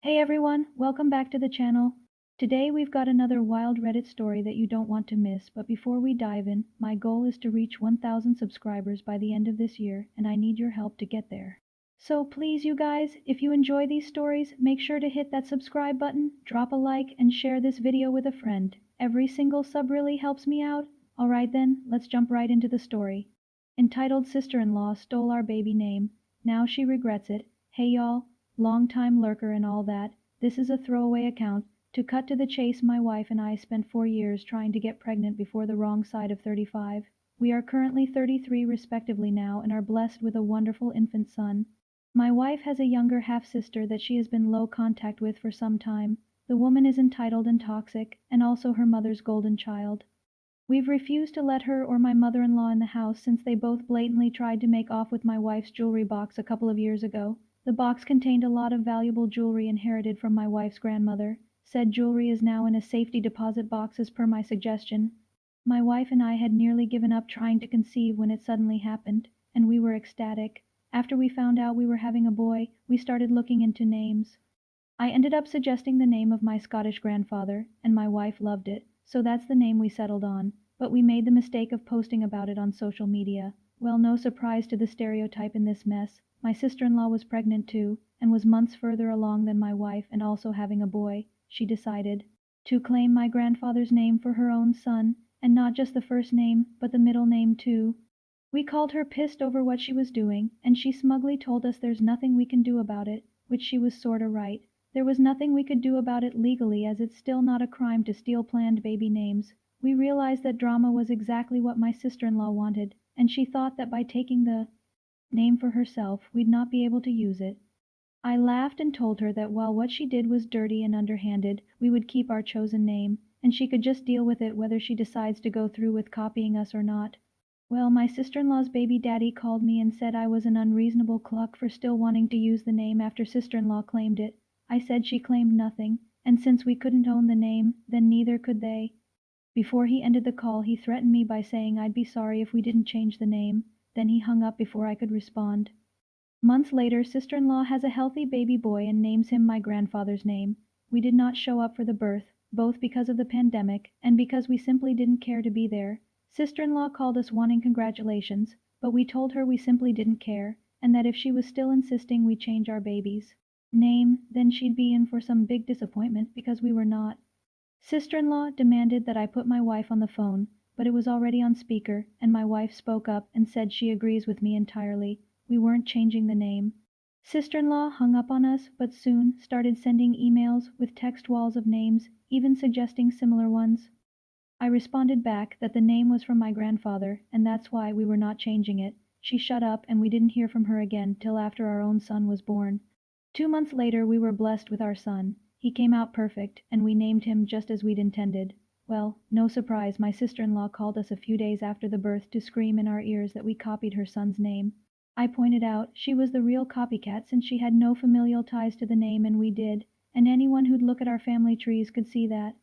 Hey everyone, welcome back to the channel. Today we've got another wild Reddit story that you don't want to miss, but before we dive in, my goal is to reach 1,000 subscribers by the end of this year, and I need your help to get there. So please you guys, if you enjoy these stories, make sure to hit that subscribe button, drop a like, and share this video with a friend. Every single sub really helps me out. Alright then, let's jump right into the story. Entitled Sister-in-Law Stole Our Baby Name. Now she regrets it. Hey y'all, long time lurker and all that, this is a throwaway account. To cut to the chase, my wife and I spent 4 years trying to get pregnant before the wrong side of 35. We are currently 33 respectively now and are blessed with a wonderful infant son. My wife has a younger half-sister that she has been low contact with for some time. The woman is entitled and toxic, and also her mother's golden child. We've refused to let her or my mother-in-law in the house since they both blatantly tried to make off with my wife's jewelry box a couple of years ago. The box contained a lot of valuable jewelry inherited from my wife's grandmother. Said jewelry is now in a safety deposit box as per my suggestion. My wife and I had nearly given up trying to conceive when it suddenly happened, and we were ecstatic. After we found out we were having a boy, we started looking into names. I ended up suggesting the name of my Scottish grandfather, and my wife loved it, so that's the name we settled on, but we made the mistake of posting about it on social media. Well, no surprise to the stereotype in this mess. My sister-in-law was pregnant too, and was months further along than my wife and also having a boy. She decided to claim my grandfather's name for her own son, and not just the first name, but the middle name too. We called her pissed over what she was doing, and she smugly told us there's nothing we can do about it, which she was sorta right. There was nothing we could do about it legally as it's still not a crime to steal planned baby names. We realized that drama was exactly what my sister-in-law wanted, and she thought that by taking the name for herself we'd not be able to use it. I laughed and told her that while what she did was dirty and underhanded, we would keep our chosen name, and she could just deal with it whether she decides to go through with copying us or not. Well, my sister-in-law's baby daddy called me and said I was an unreasonable cluck for still wanting to use the name after sister-in-law claimed it. I said she claimed nothing, and since we couldn't own the name, then neither could they. Before he ended the call he threatened me by saying I'd be sorry if we didn't change the name, then he hung up before I could respond. Months later, sister-in-law has a healthy baby boy and names him my grandfather's name. We did not show up for the birth, both because of the pandemic and because we simply didn't care to be there. Sister-in-law called us wanting congratulations, but we told her we simply didn't care, and that if she was still insisting we change our baby's name, then she'd be in for some big disappointment because we were not. Sister-in-law demanded that I put my wife on the phone, but it was already on speaker, and my wife spoke up and said she agrees with me entirely. We weren't changing the name. Sister-in-law hung up on us, but soon started sending emails with text walls of names, even suggesting similar ones. I responded back that the name was from my grandfather, and that's why we were not changing it. She shut up and we didn't hear from her again till after our own son was born. 2 months later we were blessed with our son. He came out perfect, and we named him just as we'd intended. Well, no surprise, my sister-in-law called us a few days after the birth to scream in our ears that we copied her son's name. I pointed out she was the real copycat since she had no familial ties to the name and we did, and anyone who'd look at our family trees could see that.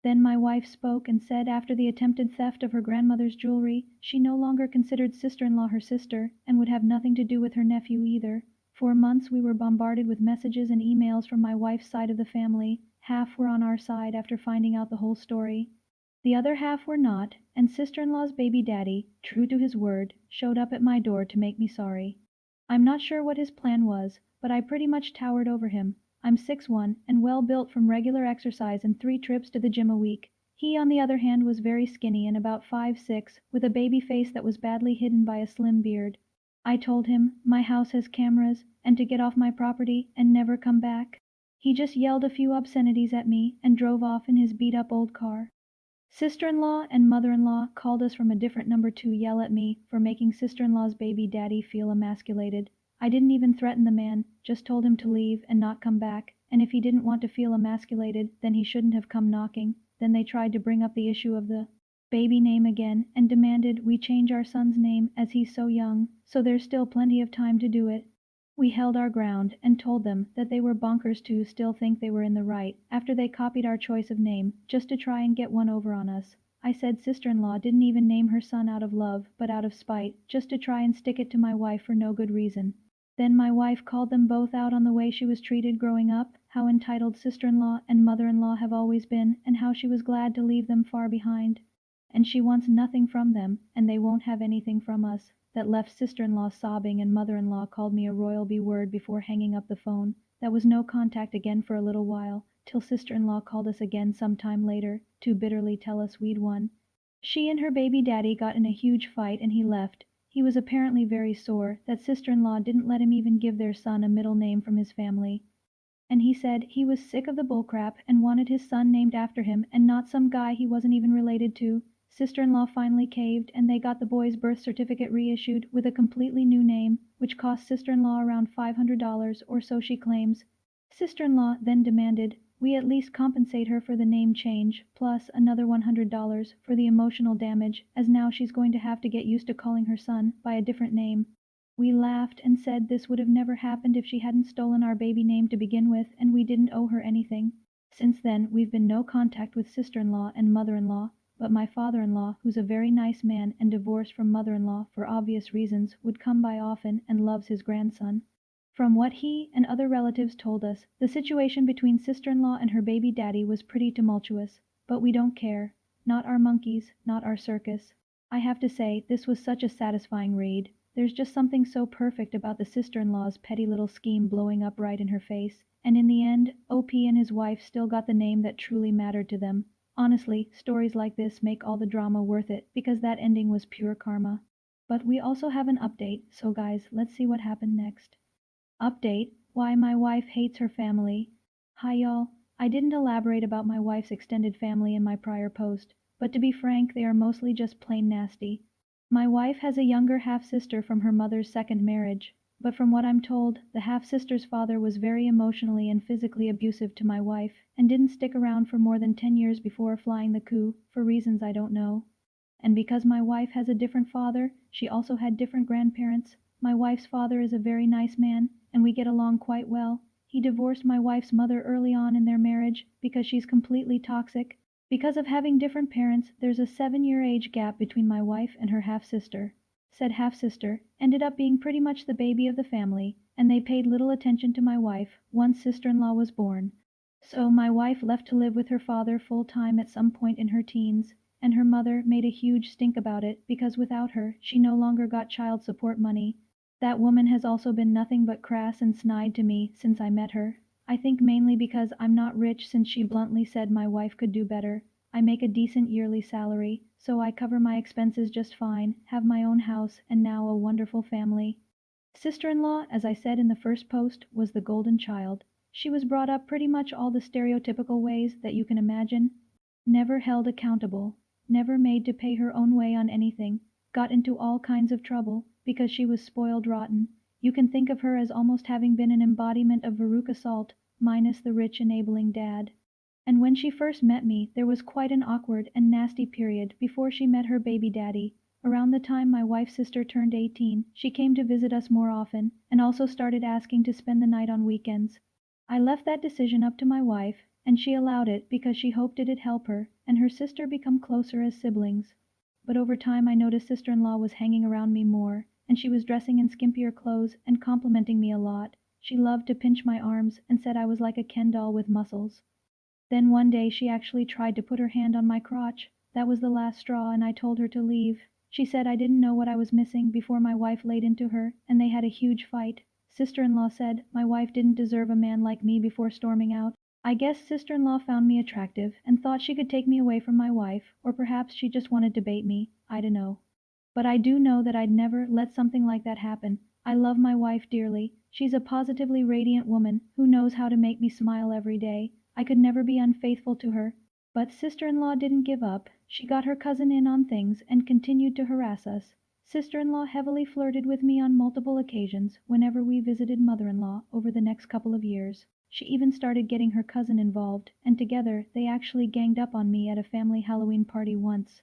Then my wife spoke and said after the attempted theft of her grandmother's jewelry, she no longer considered sister-in-law her sister, and would have nothing to do with her nephew either. For months we were bombarded with messages and emails from my wife's side of the family. Half were on our side after finding out the whole story. The other half were not, and sister-in-law's baby daddy, true to his word, showed up at my door to make me sorry. I'm not sure what his plan was, but I pretty much towered over him. I'm 6'1" and well built from regular exercise and 3 trips to the gym a week. He on the other hand was very skinny and about 5'6", with a baby face that was badly hidden by a slim beard. I told him my house has cameras and to get off my property and never come back. He just yelled a few obscenities at me and drove off in his beat-up old car. Sister-in-law and mother-in-law called us from a different number to yell at me for making sister-in-law's baby daddy feel emasculated. I didn't even threaten the man, just told him to leave and not come back, and if he didn't want to feel emasculated, then he shouldn't have come knocking. Then they tried to bring up the issue of the baby name again and demanded we change our son's name as he's so young, so there's still plenty of time to do it. We held our ground and told them that they were bonkers to still think they were in the right after they copied our choice of name just to try and get one over on us. I said sister-in-law didn't even name her son out of love but out of spite, just to try and stick it to my wife for no good reason. Then my wife called them both out on the way she was treated growing up, how entitled sister-in-law and mother-in-law have always been, and how she was glad to leave them far behind. And she wants nothing from them, and they won't have anything from us. That left sister-in-law sobbing, and mother-in-law called me a royal B-word before hanging up the phone. That was no contact again for a little while, till sister-in-law called us again some time later, to bitterly tell us we'd won. She and her baby daddy got in a huge fight and he left. He was apparently very sore that sister-in-law didn't let him even give their son a middle name from his family. And he said he was sick of the bullcrap and wanted his son named after him and not some guy he wasn't even related to. Sister-in-law finally caved and they got the boy's birth certificate reissued with a completely new name, which cost sister-in-law around $500 or so she claims. Sister-in-law then demanded we at least compensate her for the name change, plus another $100 for the emotional damage, as now she's going to have to get used to calling her son by a different name. We laughed and said this would have never happened if she hadn't stolen our baby name to begin with and we didn't owe her anything. Since then we've been no contact with sister-in-law and mother-in-law, but my father-in-law, who's a very nice man and divorced from mother-in-law for obvious reasons, would come by often and loves his grandson. From what he and other relatives told us, the situation between sister-in-law and her baby daddy was pretty tumultuous, but we don't care. Not our monkeys, not our circus. I have to say, this was such a satisfying read. There's just something so perfect about the sister-in-law's petty little scheme blowing up right in her face, and in the end, OP and his wife still got the name that truly mattered to them. Honestly, stories like this make all the drama worth it because that ending was pure karma. But we also have an update, so guys, let's see what happened next. Update: why my wife hates her family. Hi y'all, I didn't elaborate about my wife's extended family in my prior post, but to be frank, they are mostly just plain nasty. My wife has a younger half-sister from her mother's second marriage, but from what I'm told, the half-sister's father was very emotionally and physically abusive to my wife, and didn't stick around for more than 10 years before flying the coup, for reasons I don't know. And because my wife has a different father, she also had different grandparents. My wife's father is a very nice man, and we get along quite well. He divorced my wife's mother early on in their marriage because she's completely toxic. Because of having different parents, there's a 7-year age gap between my wife and her half-sister. Said half-sister ended up being pretty much the baby of the family, and they paid little attention to my wife once sister-in-law was born. So my wife left to live with her father full-time at some point in her teens, and her mother made a huge stink about it because without her, she no longer got child support money. That woman has also been nothing but crass and snide to me since I met her. I think mainly because I'm not rich, since she bluntly said my wife could do better. I make a decent yearly salary, so I cover my expenses just fine, have my own house, and now a wonderful family. Sister-in-law, as I said in the first post, was the golden child. She was brought up pretty much all the stereotypical ways that you can imagine. Never held accountable, never made to pay her own way on anything, got into all kinds of trouble because she was spoiled rotten. You can think of her as almost having been an embodiment of Veruca Salt, minus the rich enabling dad. And when she first met me, there was quite an awkward and nasty period before she met her baby daddy. Around the time my wife's sister turned 18, she came to visit us more often, and also started asking to spend the night on weekends. I left that decision up to my wife, and she allowed it because she hoped it'd help her and her sister become closer as siblings. But over time I noticed sister-in-law was hanging around me more, and she was dressing in skimpier clothes and complimenting me a lot. She loved to pinch my arms and said I was like a Ken doll with muscles. Then one day she actually tried to put her hand on my crotch. That was the last straw, and I told her to leave. She said I didn't know what I was missing before my wife laid into her, and they had a huge fight. Sister-in-law said my wife didn't deserve a man like me before storming out. I guess sister-in-law found me attractive and thought she could take me away from my wife, or perhaps she just wanted to bait me, I don't know. But I do know that I'd never let something like that happen. I love my wife dearly. She's a positively radiant woman who knows how to make me smile every day. I could never be unfaithful to her. But sister-in-law didn't give up. She got her cousin in on things and continued to harass us. Sister-in-law heavily flirted with me on multiple occasions whenever we visited mother-in-law over the next couple of years. She even started getting her cousin involved, and together they actually ganged up on me at a family Halloween party once.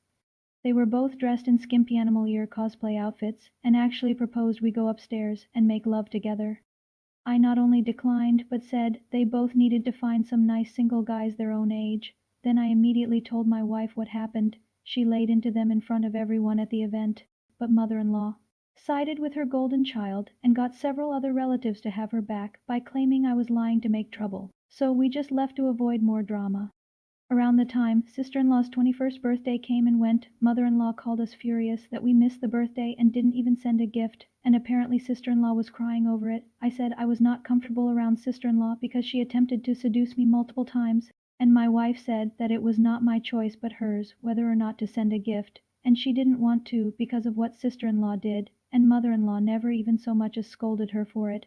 They were both dressed in skimpy animal ear cosplay outfits and actually proposed we go upstairs and make love together. I not only declined, but said they both needed to find some nice single guys their own age. Then I immediately told my wife what happened. She laid into them in front of everyone at the event. But mother-in-law sided with her golden child and got several other relatives to have her back by claiming I was lying to make trouble. So we just left to avoid more drama. Around the time sister-in-law's 21st birthday came and went, mother-in-law called us furious that we missed the birthday and didn't even send a gift, and apparently sister-in-law was crying over it. I said I was not comfortable around sister-in-law because she attempted to seduce me multiple times, and my wife said that it was not my choice but hers whether or not to send a gift, and she didn't want to because of what sister-in-law did, and mother-in-law never even so much as scolded her for it.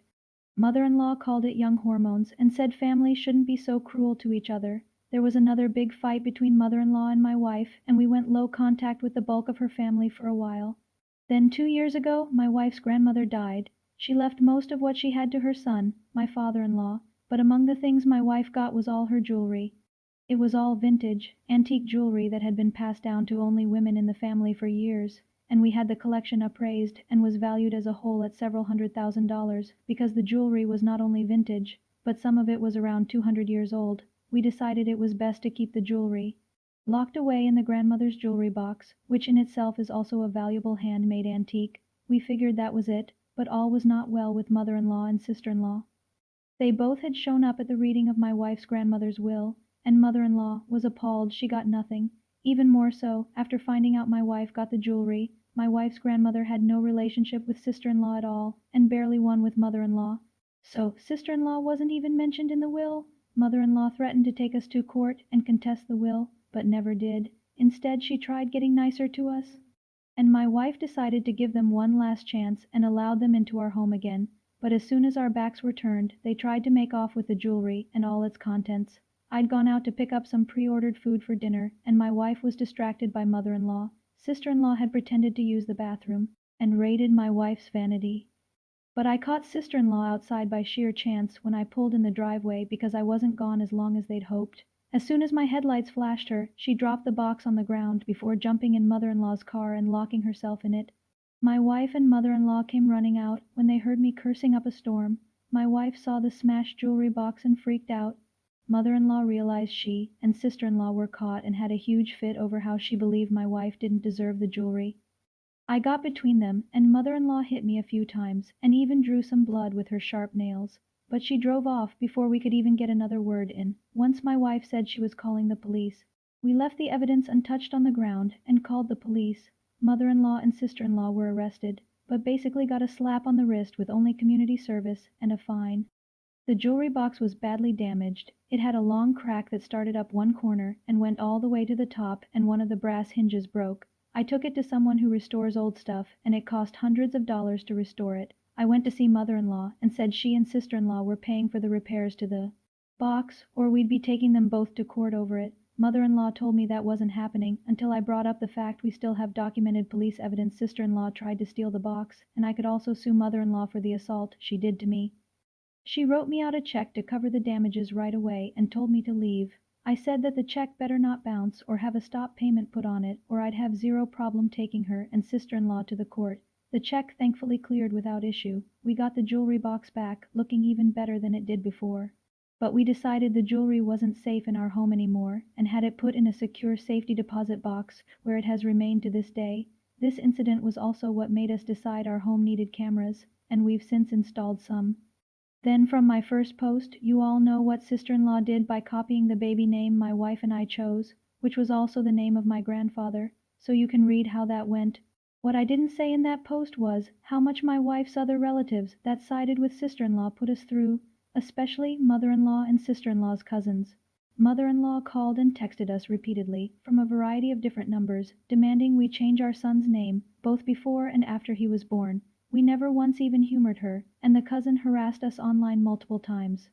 Mother-in-law called it young hormones and said families shouldn't be so cruel to each other. There was another big fight between mother-in-law and my wife, and we went low contact with the bulk of her family for a while. Then 2 years ago, my wife's grandmother died. She left most of what she had to her son, my father-in-law, but among the things my wife got was all her jewelry. It was all vintage, antique jewelry that had been passed down to only women in the family for years, and we had the collection appraised and was valued as a whole at several $100,000 because the jewelry was not only vintage, but some of it was around 200 years old. We decided it was best to keep the jewelry locked away in the grandmother's jewelry box, which in itself is also a valuable handmade antique. We figured that was it, but all was not well with mother-in-law and sister-in-law. They both had shown up at the reading of my wife's grandmother's will, and mother-in-law was appalled she got nothing. Even more so, after finding out my wife got the jewelry, my wife's grandmother had no relationship with sister-in-law at all, and barely one with mother-in-law. So sister-in-law wasn't even mentioned in the will. Mother-in-law threatened to take us to court and contest the will, but never did. Instead, she tried getting nicer to us, and my wife decided to give them one last chance and allowed them into our home again. But as soon as our backs were turned, they tried to make off with the jewelry and all its contents. I'd gone out to pick up some pre-ordered food for dinner, and my wife was distracted by mother-in-law. Sister-in-law had pretended to use the bathroom, and raided my wife's vanity. But I caught sister-in-law outside by sheer chance when I pulled in the driveway because I wasn't gone as long as they'd hoped. As soon as my headlights flashed her, she dropped the box on the ground before jumping in mother-in-law's car and locking herself in it. My wife and mother-in-law came running out when they heard me cursing up a storm. My wife saw the smashed jewelry box and freaked out. Mother-in-law realized she and sister-in-law were caught and had a huge fit over how she believed my wife didn't deserve the jewelry. I got between them, and mother-in-law hit me a few times, and even drew some blood with her sharp nails. But she drove off before we could even get another word in. Once my wife said she was calling the police. We left the evidence untouched on the ground and called the police. Mother-in-law and sister-in-law were arrested, but basically got a slap on the wrist with only community service and a fine. The jewelry box was badly damaged. It had a long crack that started up one corner and went all the way to the top, and one of the brass hinges broke. I took it to someone who restores old stuff, and it cost hundreds of dollars to restore it. I went to see mother-in-law and said she and sister-in-law were paying for the repairs to the box, or we'd be taking them both to court over it. Mother-in-law told me that wasn't happening until I brought up the fact we still have documented police evidence sister-in-law tried to steal the box, and I could also sue mother-in-law for the assault she did to me. She wrote me out a check to cover the damages right away and told me to leave. I said that the check better not bounce or have a stop payment put on it, or I'd have zero problem taking her and sister-in-law to the court. The check thankfully cleared without issue. We got the jewelry box back, looking even better than it did before. But we decided the jewelry wasn't safe in our home anymore, and had it put in a secure safety deposit box, where it has remained to this day. This incident was also what made us decide our home needed cameras, and we've since installed some. Then from my first post, you all know what sister-in-law did by copying the baby name my wife and I chose, which was also the name of my grandfather, so you can read how that went. What I didn't say in that post was how much my wife's other relatives that sided with sister-in-law put us through, especially mother-in-law and sister-in-law's cousins. Mother-in-law called and texted us repeatedly from a variety of different numbers, demanding we change our son's name, both before and after he was born. We never once even humored her, and the cousin harassed us online multiple times.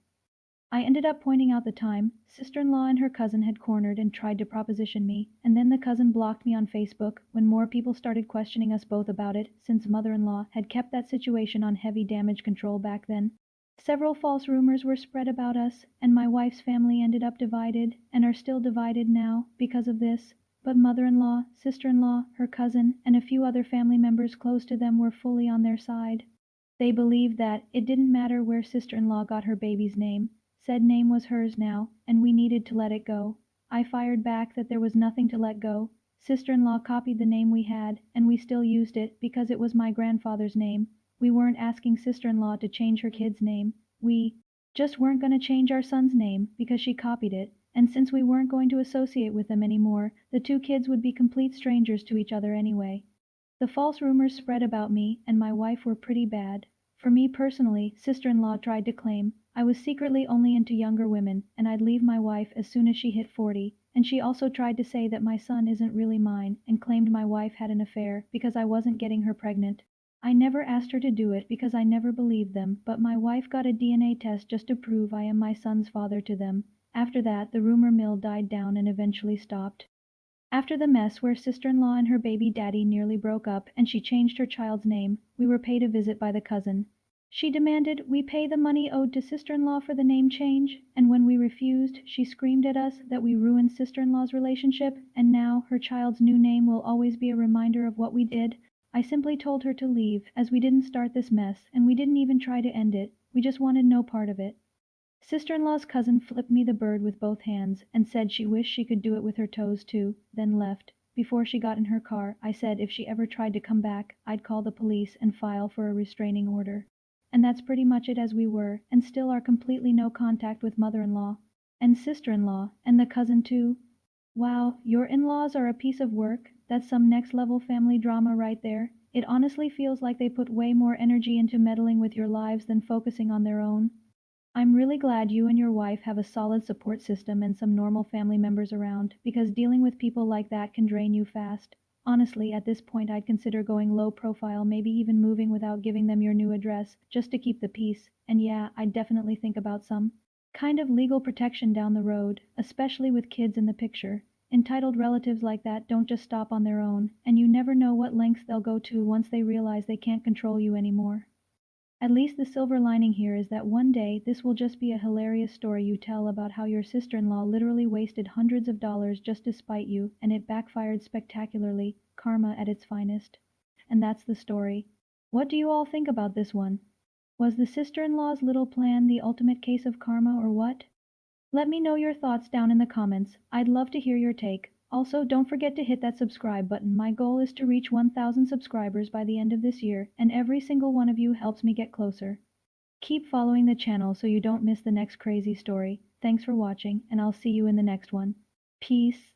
I ended up pointing out the time sister-in-law and her cousin had cornered and tried to proposition me, and then the cousin blocked me on Facebook when more people started questioning us both about it, since mother-in-law had kept that situation on heavy damage control back then. Several false rumors were spread about us, and my wife's family ended up divided, and are still divided now because of this. But mother-in-law, sister-in-law, her cousin, and a few other family members close to them were fully on their side. They believed that it didn't matter where sister-in-law got her baby's name. Said name was hers now, and we needed to let it go. I fired back that there was nothing to let go. Sister-in-law copied the name we had, and we still used it because it was my grandfather's name. We weren't asking sister-in-law to change her kid's name. We just weren't gonna change our son's name because she copied it, and since we weren't going to associate with them anymore, the two kids would be complete strangers to each other anyway. The false rumors spread about me and my wife were pretty bad. For me personally, sister-in-law tried to claim I was secretly only into younger women and I'd leave my wife as soon as she hit 40, and she also tried to say that my son isn't really mine and claimed my wife had an affair because I wasn't getting her pregnant. I never asked her to do it because I never believed them, but my wife got a DNA test just to prove I am my son's father to them. After that, the rumor mill died down and eventually stopped. After the mess where sister-in-law and her baby daddy nearly broke up and she changed her child's name, we were paid a visit by the cousin. She demanded we pay the money owed to sister-in-law for the name change, and when we refused, she screamed at us that we ruined sister-in-law's relationship, and now her child's new name will always be a reminder of what we did. I simply told her to leave, as we didn't start this mess, and we didn't even try to end it, we just wanted no part of it. Sister-in-law's cousin flipped me the bird with both hands and said she wished she could do it with her toes too, then left. Before she got in her car, I said if she ever tried to come back, I'd call the police and file for a restraining order. And that's pretty much it, as we were, and still are completely no contact with mother-in-law. And sister-in-law, and the cousin too. Wow, your in-laws are a piece of work. That's some next-level family drama right there. It honestly feels like they put way more energy into meddling with your lives than focusing on their own. I'm really glad you and your wife have a solid support system and some normal family members around, because dealing with people like that can drain you fast. Honestly, at this point I'd consider going low profile, maybe even moving without giving them your new address, just to keep the peace, and yeah, I'd definitely think about some kind of legal protection down the road, especially with kids in the picture. Entitled relatives like that don't just stop on their own, and you never know what lengths they'll go to once they realize they can't control you anymore. At least the silver lining here is that one day this will just be a hilarious story you tell about how your sister-in-law literally wasted hundreds of dollars just to spite you, and it backfired spectacularly, karma at its finest. And that's the story. What do you all think about this one? Was the sister-in-law's little plan the ultimate case of karma or what? Let me know your thoughts down in the comments. I'd love to hear your take. Also, don't forget to hit that subscribe button. My goal is to reach 1,000 subscribers by the end of this year, and every single one of you helps me get closer. Keep following the channel so you don't miss the next crazy story. Thanks for watching, and I'll see you in the next one. Peace.